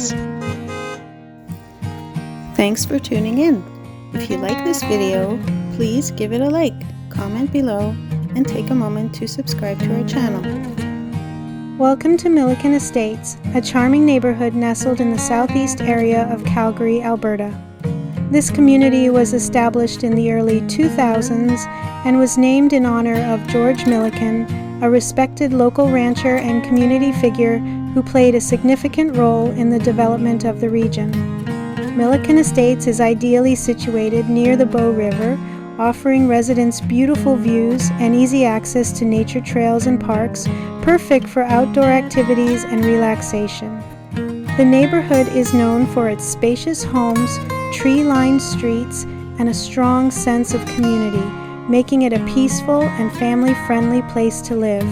Estates. Thanks for tuning in. If you like this video, please give it a like, comment below, and take a moment to subscribe to our channel. Welcome to Millican Estates, a charming neighborhood nestled in the southeast area of Calgary, Alberta. This community was established in the early 2000s and was named in honor of George Millican, a respected local rancher and community figure who played a significant role in the development of the region. Millican Estates is ideally situated near the Bow River, offering residents beautiful views and easy access to nature trails and parks, perfect for outdoor activities and relaxation. The neighborhood is known for its spacious homes, tree-lined streets, and a strong sense of community, making it a peaceful and family-friendly place to live.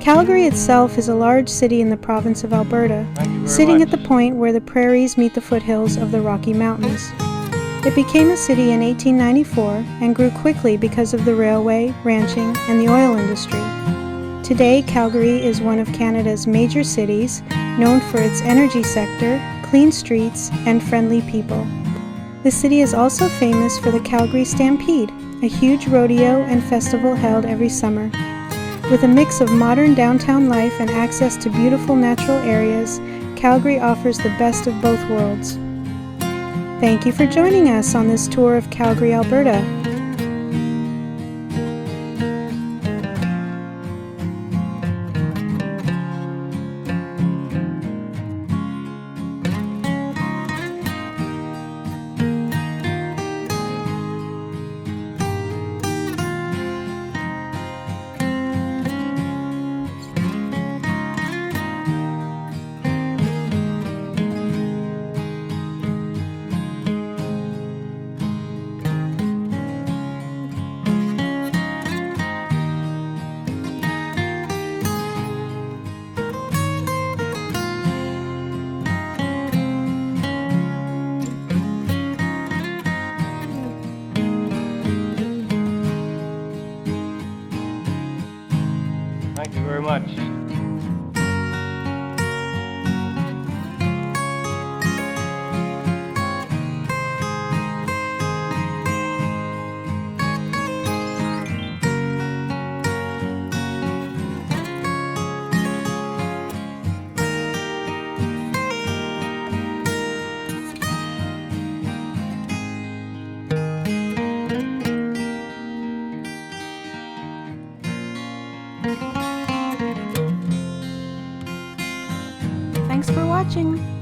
Calgary itself is a large city in the province of Alberta, sitting at the point where the prairies meet the foothills of the Rocky Mountains. It became a city in 1894 and grew quickly because of the railway, ranching, and the oil industry. Today, Calgary is one of Canada's major cities, known for its energy sector, clean streets, and friendly people. The city is also famous for the Calgary Stampede, a huge rodeo and festival held every summer. With a mix of modern downtown life and access to beautiful natural areas, Calgary offers the best of both worlds. Thank you for joining us on this tour of Calgary, Alberta. Thank you very much. Thanks for watching.